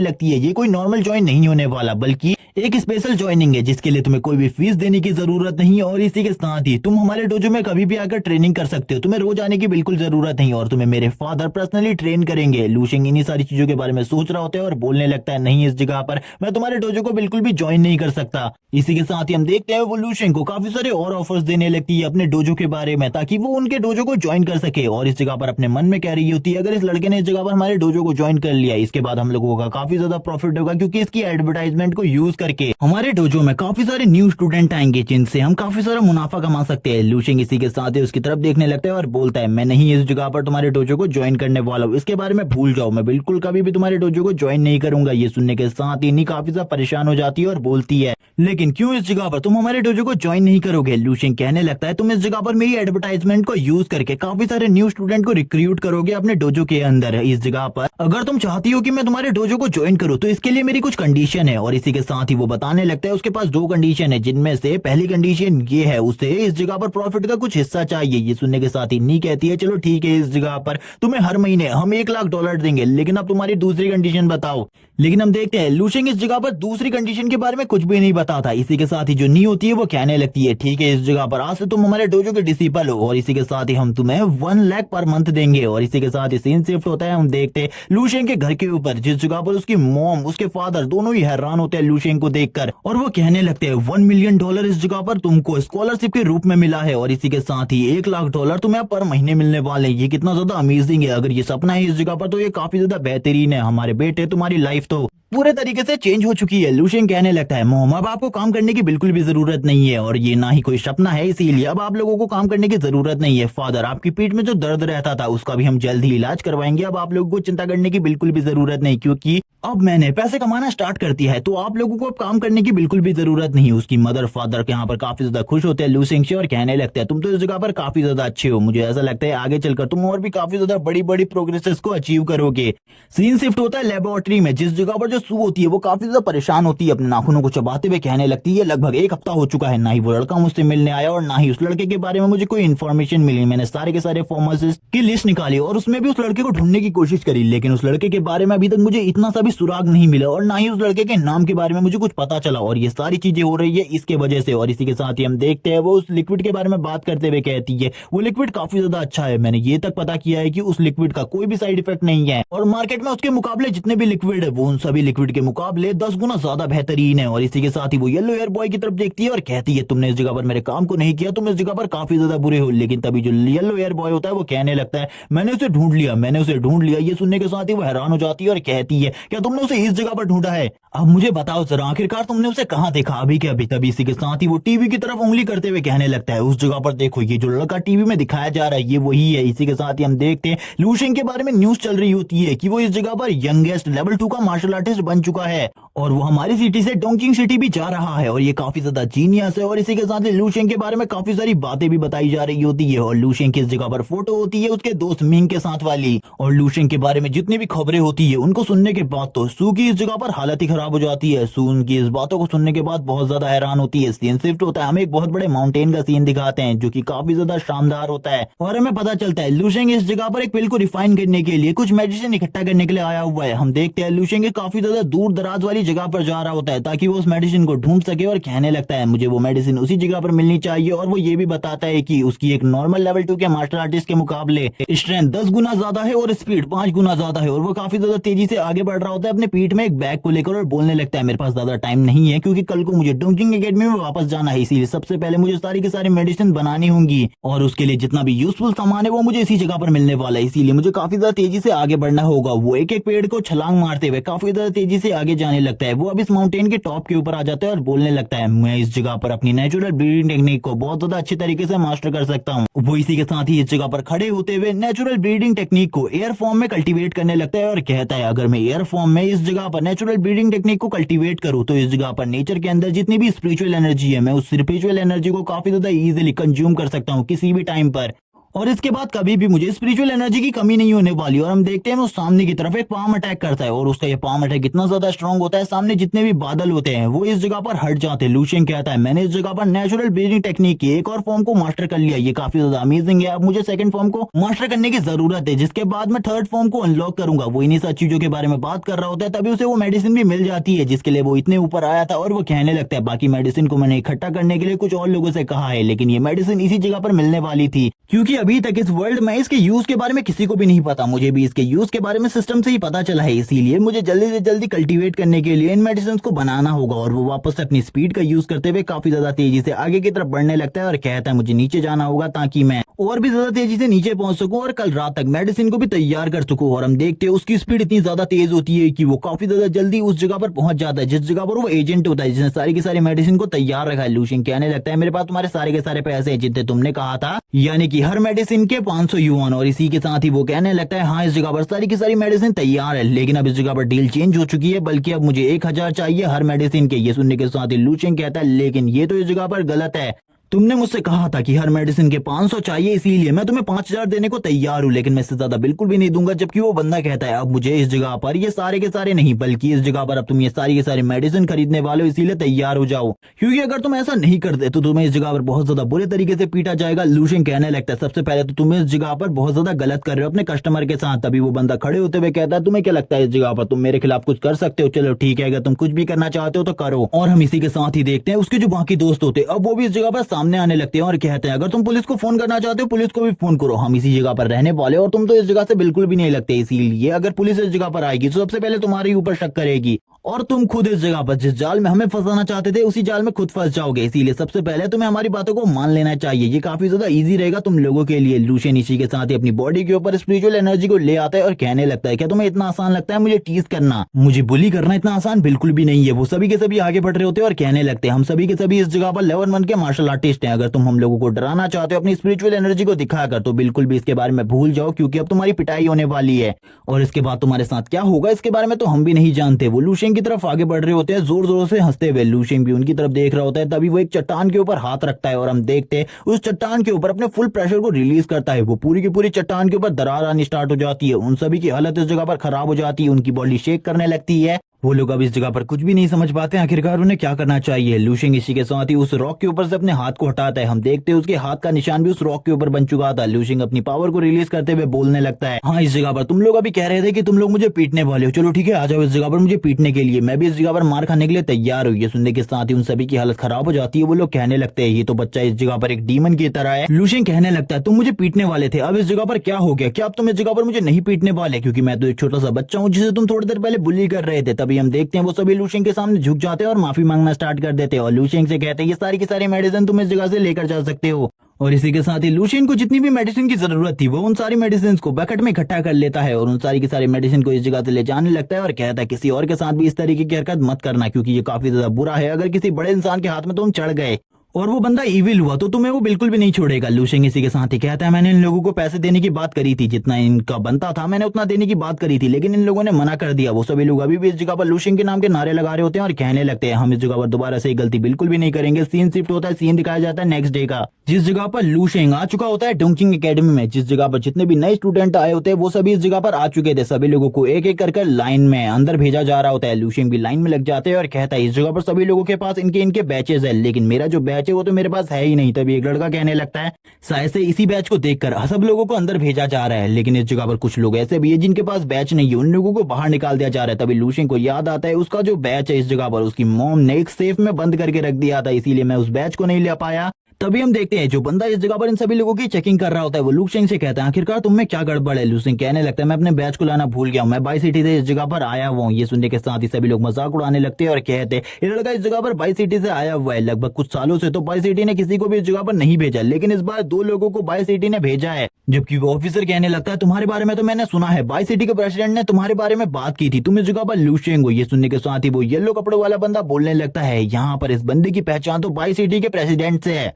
लगती है ये कोई नॉर्मल ज्वाइन नहीं होने वाला बल्कि एक स्पेशल ज्वाइनिंग है जिसके लिए तुम्हें कोई भी फीस देने की जरूरत नहीं है। और इसी के साथ ही तुम हमारे डोजो में कभी भी आकर ट्रेनिंग कर सकते हो, तुम्हें रोज आने की बिल्कुल जरूरत नहीं और तुम्हें मेरे फादर पर्सनली ट्रेन करेंगे। लू शेंग इन्हीं सारी चीजों के बारे में सोच रहा होता है और बोलने लगता है नहीं इस जगह पर मैं तुम्हारे डोजो को बिल्कुल भी ज्वाइन नहीं कर सकता। इसी के साथ ही हम देखते हैं वो लू शेंग को काफी सारे और ऑफर्स देने लगती है अपने डोजो के बारे में ताकि वो उनके डोजो को ज्वाइन कर सके। और इस जगह पर अपने मन में कह रही होती है अगर इस लड़के ने इस जगह पर हमारे डोजो को ज्वाइन कर लिया इसके बाद हम लोगों का काफी ज्यादा प्रॉफिट होगा क्योंकि इसकी एडवर्टाइजमेंट को यूज करके हमारे डोजो में काफी सारे न्यू स्टूडेंट आएंगे जिनसे हम काफी सारा मुनाफा कमा सकते हैं। लू शेंग इसी के साथ ही उसकी तरफ देखने लगता है और बोलता है मैं नहीं इस जगह पर तुम्हारे डोजो को ज्वाइन करने वाला हूँ, इसके बारे में भूल जाओ, मैं बिल्कुल कभी भी तुम्हारे डोजो को ज्वाइन नहीं करूंगा। ये सुनने के साथ ही नी काफी ज्यादा परेशान हो जाती है और बोलती है लेकिन क्यों इस जगह पर तुम हमारे डोजो को ज्वाइन नहीं करोगे। लू शेंग कहने लगता है तुम इस जगह पर मेरी एडवर्टाइजमेंट को यूज करके काफी सारे न्यू स्टूडेंट को रिक्रूट करोगे अपने डोजो के अंदर। इस जगह पर अगर तुम चाहती हो कि मैं तुम्हारे डोजो को ज्वाइन करूं तो इसके लिए मेरी कुछ कंडीशन है। और इसी के साथ ही वो बताने लगता है उसके पास 2 कंडीशन है जिनमें से पहली कंडीशन ये है उसे इस जगह पर प्रॉफिट का कुछ हिस्सा चाहिए। ये सुनने के साथ ही नी कहती है चलो ठीक है इस जगह पर तुम्हें हर महीने हम $1,00,000 देंगे, लेकिन अब तुम्हारी दूसरी कंडीशन बताओ। लेकिन हम देखते हैं लू शेंग इस जगह पर दूसरी कंडीशन के बारे में कुछ भी नहीं बताता। इसी के साथ ही जो नी होती है वो कहने लगती है ठीक है इस जगह पर आज से तुम हमारे डोजो के डिसिपल हो और इसी के साथ ही हम तुम्हें 1 लाख पर मंथ देंगे। और इसी के साथ ही सीन शिफ्ट होता है, हम देखते हैं लू शेंग के घर के ऊपर जिस जगह पर उसकी मॉम उसके फादर दोनों ही हैरान होते हैं लू शेंग को देखकर और वो कहने लगते हैं $1 मिलियन इस जगह पर तुमको स्कॉलरशिप के रूप में मिला है और इसी के साथ ही $1,00,000 तुम्हें पर महीने मिलने वाले। ये कितना ज्यादा अमेजिंग है, अगर ये सपना है इस जगह पर तो ये काफी ज्यादा बेहतरीन है। हमारे बेटे तुम्हारी लाइफ तो पूरे तरीके से चेंज हो चुकी है। लू शेंग कहने लगता है मोम अब आपको काम करने की बिल्कुल भी जरूरत नहीं है और ये ना ही कोई सपना है, इसीलिए अब आप लोगों को काम करने की जरूरत नहीं है। फादर आपकी पीठ में जो दर्द रहता था उसका भी हम जल्द ही इलाज करवाएंगे, अब आप लोगों को चिंता करने की बिल्कुल भी जरूरत नहीं क्योंकि अब मैंने पैसे कमाना स्टार्ट कर दिया है तो आप लोगों को अब काम करने की बिल्कुल भी जरूरत नहीं। उसकी मदर फादर के यहाँ पर काफी ज्यादा खुश होते हैं लू शेंग से और कहने लगते हैं तुम तो इस जगह पर काफी ज्यादा अच्छे हो, मुझे ऐसा लगता है आगे चलकर तुम और भी काफी ज्यादा बड़ी बड़ी प्रोग्रेसेस को अचीव करोगे। सीन शिफ्ट होता है लेबोरेटरी में जिस जगह पर जो सू होती है वो काफी ज्यादा परेशान होती है, अपने नाखूनों को चबाते हुए कहने लगती है लगभग 1 हफ्ता हो चुका है, ना ही वो लड़का मुझसे मिलने आया और ना ही उस लड़के के बारे में मुझे कोई इन्फॉर्मेशन मिली। मैंने सारे के सारे फार्मासिस्ट की लिस्ट निकाली और उसमें भी उस लड़के को ढूंढने की कोशिश करी, लेकिन उस लड़के के बारे में अभी तक मुझे इतना सा भी सुराग नहीं मिला और ना ही उस लड़के के नाम के बारे में मुझे कुछ पता चला और ये सारी चीजें हो रही है इसके वजह से। और इसी के साथ ही हम देखते हैं वो उस लिक्विड के बारे में बात करते हुए कहती है वो लिक्विड काफी ज्यादा अच्छा है, मैंने ये तक पता किया है कि उस लिक्विड का कोई भी साइड इफेक्ट नहीं है और मार्केट में उसके मुकाबले जितने भी लिक्विड है वो उन सभी लिक्विड के मुकाबले 10 गुना ज्यादा बेहतरीन है। और इसी के साथ ही वो येलो हेयर बॉय की तरफ देखती है और कहती है तुमने इस जगह पर मेरे काम को नहीं किया, तुम इस जगह पर काफी ज्यादा बुरे हो। लेकिन तभी जो येलो हेयर बॉय होता है वो कहने लगता है मैंने उसे ढूंढ लिया, मैंने उसे ढूंढ लिया। ये सुनने के साथ ही वो हैरान हो जाती है और कहती है क्या तुमने उसे इस जगह पर ढूंढा है, अब मुझे बताओ जरा आखिरकार तुमने उसे कहाँ देखा अभी के अभी। तभी इसी के साथ ही वो टीवी की तरफ उंगली करते हुए कहने लगता है उस जगह पर देखो ये जो लड़का टीवी में दिखाया जा रहा है ये वही है। इसी के साथ ही हम देखते हैं लू शेंग के बारे में न्यूज चल रही होती है कि वो इस जगह पर यंगेस्ट लेवल 2 का मार्शल आर्टिस्ट बन चुका है और वो हमारी सिटी से डोंकिंग सिटी भी जा रहा है और ये काफी ज्यादा जीनियस है। और इसी के साथ ही लू शेंग के बारे में काफी सारी बातें भी बताई जा रही होती है और लू शेंग की इस जगह पर फोटो होती है उसके दोस्त मिंग के साथ वाली और लू शेंग के बारे में जितनी भी खबरें होती है उनको सुनने के बाद तो सू की इस जगह पर हालत ही खराब हो जाती है। सू उनकी इस बातों को सुनने के बाद बहुत ज्यादा हैरान होती है। सीन शिफ्ट होता है, हमें एक बहुत बड़े माउंटेन का सीन दिखाते हैं जो कि काफी ज्यादा शानदार होता है और हमें पता चलता है लू शेंग इस जगह पर एक पिल को रिफाइन करने के लिए कुछ मेडिसिन इकट्ठा करने के लिए आया हुआ है। हम देखते हैं लू शेंग काफी ज्यादा दूर दराज वाली जगह पर जा रहा होता है ताकि वो उस मेडिसिन को ढूंढ सके और कहने लगता है मुझे वो मेडिसिन उसी जगह पर मिलनी चाहिए और वो ये भी बताता है कि उसकी एक नॉर्मल लेवल 2 के मार्शल आर्टिस्ट के मुकाबले स्ट्रेंथ 10 गुना ज्यादा है और स्पीड 5 गुना ज्यादा है और वो काफी ज्यादा तेजी से आगे बढ़ रहा होता है अपने पीठ में एक बैग को लेकर और बोलने लगता है मेरे पास ज्यादा टाइम नहीं है क्योंकि कल को मुझे डोंकिंग एकेडमी में वापस जाना है, इसीलिए सबसे पहले मुझे सारी की सारी मेडिसिन बनानी होंगी और उसके लिए जितना भी यूजफुल सामान है वो मुझे इसी जगह पर मिलने वाला है, इसीलिए मुझे काफी ज्यादा तेजी से आगे बढ़ना होगा। वो एक एक पेड़ को छलांग मारते हुए काफी ज्यादा तेजी से आगे जाने लगता है। वो अब इस माउंटेन के टॉप के ऊपर आ जाता है और बोलने लगता है मैं इस जगह पर अपनी नेचुरल ब्रीडिंग टेक्निक को बहुत ज्यादा अच्छी तरीके से मास्टर कर सकता हूँ। वो इसी के साथ ही इस जगह पर खड़े होते हुए नेचुरल ब्रीडिंग टेक्निक को एयर फॉर्म में कल्टीवेट करने लगता है और कहता है अगर मैं एयर फॉर्म में इस जगह पर नेचुरल ब्रीडिंग टेक्निक को कल्टीवेट करूँ तो इस जगह पर नेचर के अंदर जितनी भी स्पिरिचुअल एनर्जी है मैं उस स्पिरिचुअल एनर्जी को काफी ज्यादा इजीली कंज्यूम कर सकता हूँ किसी भी टाइम पर, और इसके बाद कभी भी मुझे स्पिरिचुअल एनर्जी की कमी नहीं होने वाली। और हम देखते हैं वो सामने की तरफ एक पाम अटैक करता है और उसका ये पाम अटैक इतना ज्यादा स्ट्रांग होता है सामने जितने भी बादल होते हैं वो इस जगह पर हट जाते हैं। लूशियन कहता है मैंने इस जगह पर नेचुरल ब्रीडिंग टेक्निक की एक और फॉर्म को मास्टर कर लिया, ये काफी ज्यादा अमेजिंग है। अब मुझे सेकंड फॉर्म को मास्टर करने की जरूरत है जिसके बाद मैं थर्ड फॉर्म को अनलॉक करूंगा। वो इन्हीं सब चीजों के बारे में बात कर रहा होता है तभी उसे वो मेडिसिन भी मिल जाती है जिसके लिए वो इतने ऊपर आया था और वो कहने लगता है बाकी मेडिसिन को मैंने इकट्ठा करने के लिए कुछ और लोगों से कहा है लेकिन ये मेडिसिन इसी जगह पर मिलने वाली थी क्योंकि अभी तक इस वर्ल्ड में इसके यूज के बारे में किसी को भी नहीं पता। मुझे भी इसके यूज के बारे में सिस्टम से ही पता चला है, इसीलिए मुझे जल्दी से जल्दी कल्टीवेट करने के लिए इन मेडिसिन को बनाना होगा। और वो वापस से अपनी स्पीड का यूज करते हुए काफी ज्यादा तेजी से आगे की तरफ बढ़ने लगता है और कहता है मुझे नीचे जाना होगा ताकि मैं और भी ज्यादा तेजी से नीचे पहुंच सकूं और कल रात तक मेडिसिन को भी तैयार कर सकूं। और हम देखते हैं उसकी स्पीड इतनी ज्यादा तेज होती है कि वो काफी ज्यादा जल्दी उस जगह पर पहुंच जाता है जिस जगह पर वो एजेंट होता है जिसने सारी की सारी मेडिसिन को तैयार रखा है। लूशियन कहने लगता है मेरे पास तुम्हारे सारे के सारे पैसे हैं जितने तुमने कहा था, यानी कि हर मेडिसिन के 500 युआन। और इसी के साथ ही वो कहने लगता है हाँ इस जगह पर सारी की सारी मेडिसिन तैयार है लेकिन अब इस जगह पर डील चेंज हो चुकी है, बल्कि अब मुझे 1000 चाहिए हर मेडिसिन के। ये सुनने के साथ ही लूशियन कहता है लेकिन ये तो इस जगह पर गलत है, तुमने मुझसे कहा था कि हर मेडिसिन के 500 चाहिए इसीलिए मैं तुम्हें 5000 देने को तैयार हूँ लेकिन मैं इससे ज्यादा बिल्कुल भी नहीं दूंगा। जबकि वो बंदा कहता है अब मुझे इस जगह पर ये सारे के सारे नहीं बल्कि इस जगह पर अब तुम ये सारी के सारी मेडिसिन खरीदने वाले हो इसीलिए तैयार हो जाओ क्योंकि अगर तुम ऐसा नहीं करते तो तुम्हें इस जगह पर बहुत ज्यादा बुरे तरीके से पीटा जाएगा। लूशियन कहने लगता है सबसे पहले तो तुम इस जगह पर बहुत ज्यादा गलत कर रहे हो अपने कस्टमर के साथ। तभी वो बंदा खड़े होते हुए कहता है तुम्हें क्या लगता है इस जगह पर तुम मेरे खिलाफ कुछ कर सकते हो? चलो ठीक है अगर तुम कुछ भी करना चाहते हो तो करो। और हम इसी के साथ ही देखते हैं उसके जो बाकी दोस्त होते हैं अब वो भी इस जगह पर सामने आने लगते हैं और कहते हैं अगर तुम पुलिस को फोन करना चाहते हो पुलिस को भी फोन करो, हम इसी जगह पर रहने वाले और तुम तो इस जगह से बिल्कुल भी नहीं लगते, इसीलिए अगर पुलिस इस जगह पर आएगी तो सबसे पहले तुम्हारे ऊपर शक करेगी और तुम खुद इस जगह पर जिस जाल में हमें फंसाना चाहते थे उसी जाल में खुद फंस जाओगे। इसीलिए सबसे पहले तुम्हें हमारी बातों को मान लेना चाहिए, ये काफी ज्यादा इजी रहेगा तुम लोगों के लिए। लूशियन इसी के साथ ही अपनी बॉडी के ऊपर स्पिरिचुअल एनर्जी को ले आता है और कहने लगता है क्या तुम्हें इतना आसान लगता है मुझे टीज करना? मुझे बुली करना इतना आसान बिल्कुल भी नहीं है। वो सभी के सभी आगे बढ़ रहे होते हैं और कहने लगते हैं हम सभी के सभी इस जगह पर लेवल 1 के मार्शल आर्टिस्ट हैं, अगर तुम हम लोगों को डराना चाहते हो अपनी स्पिरिचुअल एनर्जी को दिखाकर तो बिल्कुल भी इसके बारे में भूल जाओ क्योंकि अब तुम्हारी पिटाई होने वाली है और इसके बाद तुम्हारे साथ क्या होगा इसके बारे में तो हम भी नहीं जानते। वो लूशियन की तरफ आगे बढ़ रहे होते हैं जोर जोर से हंसते हुए। लूशियन भी उनकी तरफ देख रहा होता है तभी वो एक चट्टान के ऊपर हाथ रखता है और हम देखते हैं उस चट्टान के ऊपर अपने फुल प्रेशर को रिलीज करता है। वो पूरी की पूरी चट्टान के ऊपर दरार आनी स्टार्ट हो जाती है, उन सभी की हालत इस जगह पर खराब हो जाती है, उनकी बॉडी शेक करने लगती है। वो लोग अब इस जगह पर कुछ भी नहीं समझ पाते आखिरकार उन्हें क्या करना चाहिए। लूशियन इसी के साथ ही उस रॉक के ऊपर से अपने हाथ को हटाता है, हम देखते हैं उसके हाथ का निशान भी उस रॉक के ऊपर बन चुका था। लूशियन अपनी पावर को रिलीज करते हुए बोलने लगता है हाँ इस जगह पर तुम लोग अभी कह रहे थे कि तुम लोग मुझे पीटने वाले हो, चलो ठीक है आ जाओ इस जगह पर मुझे पीटने के लिए, मैं भी इस जगह पर मार खाने के लिए तैयार हूँ। ये सुनने के साथ ही उन सभी की हालत खराब हो जाती है। वो लोग कहने लगते हैं ये तो बच्चा इस जगह पर एक डीमन की तरह है। लूशियन कहने लगता है तुम मुझे पीटने वाले थे, अब इस जगह पर क्या हो गया? क्या अब तुम इस जगह पर मुझे नहीं पीटने वाले? क्योंकि मैं तो एक छोटा सा बच्चा हूँ जिसे तुम थोड़ी देर पहले बुली कर रहे थे। तभी हम देखते हैं वो सभी लूशियन के सामने झुक जाते हैं और माफी मांगना स्टार्ट कर देते हैं और लूशियन से कहते हैं ये सारी की सारी मेडिसिन तुम इस जगह से लेकर जा सकते हो। और इसी के साथ ही लूशियन को जितनी भी मेडिसिन की जरूरत थी वो उन सारी मेडिसिन को बकेट में इकट्ठा कर लेता है और उन सारी की सारी मेडिसिन को इस जगह से ले जाने लगता है और कहता है किसी और के साथ भी इस तरीके की हरकत मत करना क्योंकि ये काफी ज्यादा बुरा है, अगर किसी बड़े इंसान के हाथ में तुम चढ़ गए और वो बंदा इविल हुआ तो तुम्हें वो बिल्कुल भी नहीं छोड़ेगा। लूशियन इसी के साथ ही कहता है मैंने इन लोगों को पैसे देने की बात करी थी, जितना इनका बनता था मैंने उतना देने की बात करी थी लेकिन इन लोगों ने मना कर दिया। वो सभी लोग अभी भी इस जगह पर लूशियन के नाम के नारे लगा रहे होते हैं और कहने लगते हैं हम इस जगह पर दोबारा से गलती बिल्कुल भी नहीं करेंगे। सीन शिफ्ट होता है, सीन दिखाया जाता है नेक्स्ट डे का, जिस जगह पर लूशियन आ चुका होता है डोंगचिंग एकेडमी में। जिस जगह पर जितने भी नए स्टूडेंट आए होते हैं वो सभी इस जगह पर आ चुके थे। सभी लोगों को एक एक कर लाइन में अंदर भेजा जा रहा होता है। लूशियन भी लाइन में लग जाते हैं और कहता है इस जगह पर सभी लोगों के पास इनके बैचेस है लेकिन मेरा जो बैच है वो तो मेरे पास है ही नहीं। तभी एक लड़का कहने लगता है शायद से इसी बैच को देखकर सब लोगों को अंदर भेजा जा रहा है, लेकिन इस जगह पर कुछ लोग ऐसे भी है जिनके पास बैच नहीं है, उन लोगों को बाहर निकाल दिया जा रहा है। तभी लूशियन को याद आता है उसका जो बैच है इस जगह पर उसकी मॉम ने एक सेफ में बंद करके रख दिया था, इसीलिए मैं उस बैच को नहीं ले पाया। तभी हम देखते हैं जो बंदा इस जगह पर इन सभी लोगों की चेकिंग कर रहा होता है वो लू शेंग से कहता है, आखिरकार तुम में क्या गड़बड़ है? लू शेंग कहने लगता है, मैं अपने बैच को लाना भूल गया हूँ, मैं बाई सिटी से इस जगह पर आया हुआ हूँ। ये सुनने के साथ ही सभी लोग मजाक उड़ाने लगते हैं और कहते हैं ये लड़का इस जगह पर बाई सिटी से आया हुआ है, लगभग कुछ सालों से तो बाई सिटी ने किसी को भी इस जगह पर नहीं भेजा, लेकिन इस बार 2 लोगों को बाई सिटी ने भेजा है। जबकि वो ऑफिसर कहने लगता है, तुम्हारे बारे में तो मैंने सुना है, बाई सिटी के प्रेसिडेंट ने तुम्हारे बारे में बात की थी, तुम इस जगह पर लू शेंग हो। ये सुनने के साथ ही वो येलो कपड़ों वाला बंदा बोलने लगता है, यहाँ पर इस बंदे की पहचान तो बाई सिटी के प्रेसिडेंट से है